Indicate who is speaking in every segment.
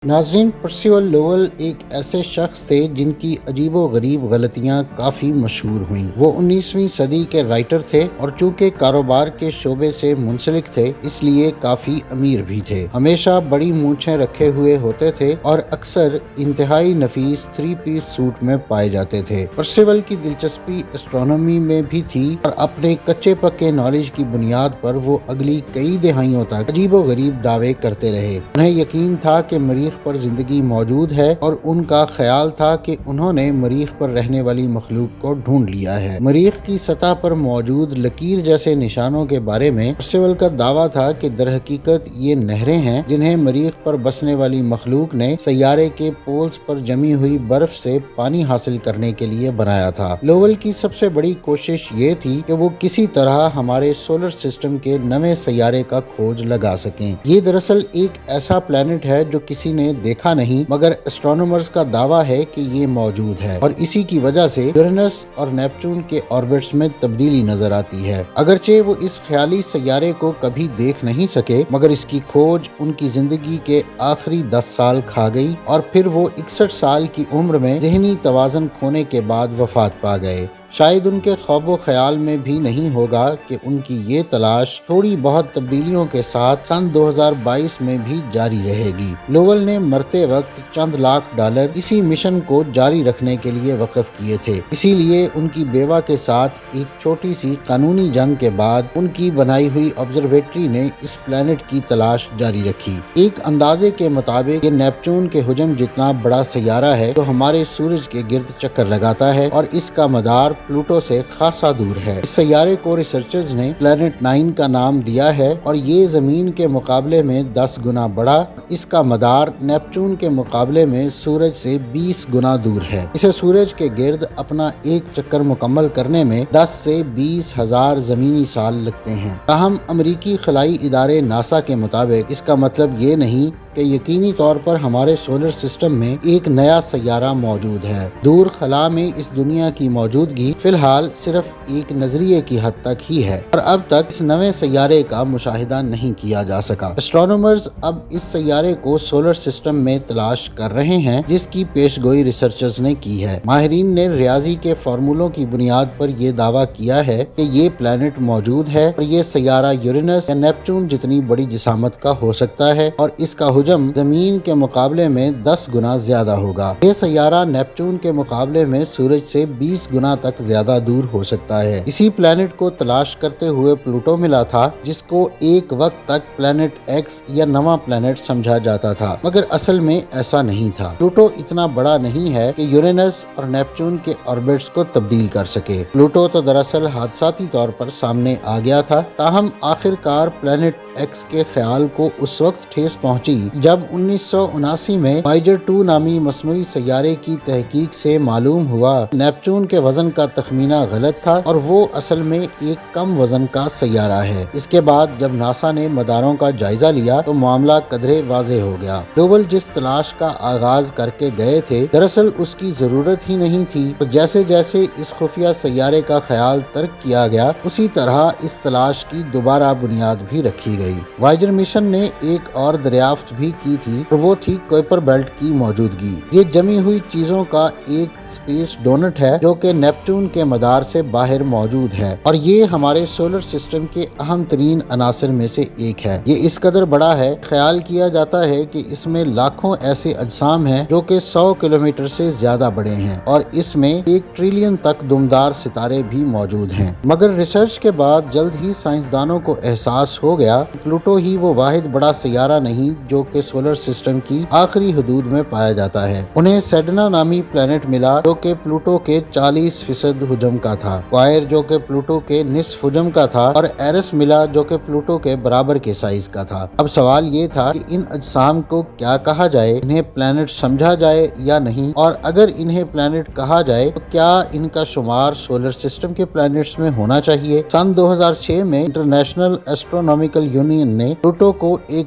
Speaker 1: ناظرین، Percival Lowell ایک ایسے شخص تھے جن کی عجیب و غریب غلطیاں کافی مشہور ہوئیں۔ وہ 19ویں صدی کے رائٹر تھے اور چونکہ کاروبار کے شعبے سے منسلک تھے اس لیے کافی امیر بھی تھے۔ ہمیشہ بڑی مونچھیں رکھے ہوئے ہوتے تھے اور اکثر انتہائی نفیس 3 پیس سوٹ میں پائے جاتے تھے۔ پرسیول کی دلچسپی اسٹرانومی میں بھی تھی اور اپنے کچے پکے نالج کی بنیاد پر وہ اگلی کئی دہائیوں تک عجیب و غریب دعوے کرتے رہے۔ انہیں یقین تھا کہ مریخ پر زندگی موجود ہے اور ان کا خیال تھا کہ انہوں نے مریخ پر رہنے والی مخلوق کو ڈھونڈ لیا ہے۔ مریخ کی سطح پر موجود لکیر جیسے نشانوں کے بارے میں پرسیول کا دعویٰ تھا کہ در حقیقت یہ نہریں ہیں جنہیں مریخ پر بسنے والی مخلوق نے سیارے کے پولز پر جمی ہوئی برف سے پانی حاصل کرنے کے لیے بنایا تھا۔ لوول کی سب سے بڑی کوشش یہ تھی کہ وہ کسی طرح ہمارے سولر سسٹم کے نویں سیارے کا کھوج لگا سکیں۔ یہ دراصل ایک ایسا پلانٹ ہے جو کسی نے دیکھا نہیں، مگر اسٹرانومرز کا دعویٰ ہے کہ یہ موجود ہے اور اسی کی وجہ سے یورینس اور نیپچون کے آربٹس میں تبدیلی نظر آتی ہے۔ اگرچہ وہ اس خیالی سیارے کو کبھی دیکھ نہیں سکے مگر اس کی کھوج ان کی زندگی کے آخری 10 سال کھا گئی اور پھر وہ 61 سال کی عمر میں ذہنی توازن کھونے کے بعد وفات پا گئے۔ شاید ان کے خواب و خیال میں بھی نہیں ہوگا کہ ان کی یہ تلاش تھوڑی بہت تبدیلیوں کے ساتھ سن 2022 میں بھی جاری رہے گی۔ لوول نے مرتے وقت چند لاکھ ڈالر اسی مشن کو جاری رکھنے کے لیے وقف کیے تھے، اسی لیے ان کی بیوہ کے ساتھ ایک چھوٹی سی قانونی جنگ کے بعد ان کی بنائی ہوئی آبزرویٹری نے اس پلانٹ کی تلاش جاری رکھی۔ ایک اندازے کے مطابق یہ نیپچون کے حجم جتنا بڑا سیارہ ہے جو ہمارے سورج کے گرد چکر لگاتا ہے اور اس کا مدار پلوٹو سے خاصا دور ہے۔ اس سیارے کو ریسرچرز نے پلانٹ 9 کا نام دیا ہے اور یہ زمین کے مقابلے میں 10 گنا بڑا، اس کا مدار نیپچون کے مقابلے میں سورج سے 20 گنا دور ہے۔ اسے سورج کے گرد اپنا ایک چکر مکمل کرنے میں 10 سے 20 ہزار زمینی سال لگتے ہیں۔ تاہم امریکی خلائی ادارے ناسا کے مطابق اس کا مطلب یہ نہیں کہ یقینی طور پر ہمارے سولر سسٹم میں ایک نیا سیارہ موجود ہے۔ دور خلا میں اس دنیا کی موجودگی فی الحال صرف ایک نظریے کی حد تک ہی ہے اور اب تک اس نئے سیارے کا مشاہدہ نہیں کیا جا سکا۔ اسٹرانومرز اب اس سیارے کو سولر سسٹم میں تلاش کر رہے ہیں جس کی پیش گوئی ریسرچرز نے کی ہے۔ ماہرین نے ریاضی کے فارمولوں کی بنیاد پر یہ دعویٰ کیا ہے کہ یہ پلانٹ موجود ہے اور یہ سیارہ یورینس یا نیپچون جتنی بڑی جسامت کا ہو سکتا ہے اور اس کا حجم زمین کے مقابلے میں 10 گنا زیادہ ہوگا۔ یہ سیارہ نیپچون کے مقابلے میں سورج سے 20 گنا تک زیادہ دور ہو سکتا ہے۔ اسی پلانٹ کو تلاش کرتے ہوئے پلوٹو ملا تھا جس کو ایک وقت تک پلانٹ ایکس یا نواں پلانٹ سمجھا جاتا تھا مگر اصل میں ایسا نہیں تھا۔ پلوٹو اتنا بڑا نہیں ہے کہ یورینس اور نیپچون کے آربٹس کو تبدیل کر سکے۔ پلوٹو تو دراصل حادثاتی طور پر سامنے آ گیا تھا، تاہم آخر کار پلانٹ ایکس کے خیال کو اس وقت ٹھیس پہنچی جب 1979 میں وائجر 2 نامی مصنوعی سیارے کی تحقیق سے معلوم ہوا نیپچون کے وزن کا تخمینہ غلط تھا اور وہ اصل میں ایک کم وزن کا سیارہ ہے۔ اس کے بعد جب ناسا نے مداروں کا جائزہ لیا تو معاملہ قدرے واضح ہو گیا۔ لوول جس تلاش کا آغاز کر کے گئے تھے دراصل اس کی ضرورت ہی نہیں تھی، تو جیسے جیسے اس خفیہ سیارے کا خیال ترک کیا گیا اسی طرح اس تلاش کی دوبارہ بنیاد بھی رکھی گئی۔ وائجر مشن نے ایک اور دریافت بھی کی تھی اور وہ تھی کوئپر بیلٹ کی موجودگی۔ یہ جمی ہوئی چیزوں کا ایک اسپیس ڈونٹ ہے جو کہ نیپچون کے مدار سے باہر موجود ہے اور یہ ہمارے سولر سسٹم کے اہم ترین عناصر میں سے ایک ہے۔ یہ اس قدر بڑا ہے، خیال کیا جاتا ہے کہ اس میں لاکھوں ایسے اجسام ہیں جو کہ 100 کلومیٹر سے زیادہ بڑے ہیں اور اس میں 1 ٹریلین تک دمدار ستارے بھی موجود ہیں۔ مگر ریسرچ کے بعد جلد ہی سائنسدانوں کو احساس ہو گیا کہ پلوٹو ہی وہ واحد بڑا سیارہ نہیں جو کہ سولر سسٹم کی آخری حدود میں پایا جاتا ہے۔ انہیں سیڈنا نامی پلانٹ ملا جو کہ پلوٹو کے 40% حجم کا تھا، کوائر جو کہ پلوٹو کے نصف حجم کا تھا اور ایرس ملا جو کہ پلوٹو کے برابر کے سائز کا تھا۔ اب سوال یہ تھا کہ ان اجسام کو کیا کہا جائے، انہیں پلانٹ سمجھا جائے یا نہیں، اور اگر انہیں پلانٹ کہا جائے تو کیا ان کا شمار سولر سسٹم کے پلانٹس میں ہونا چاہیے۔ سن 2006 میں انٹرنیشنل ایسٹرونامیکل یونین نے پلوٹو کو ایک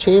Speaker 1: 6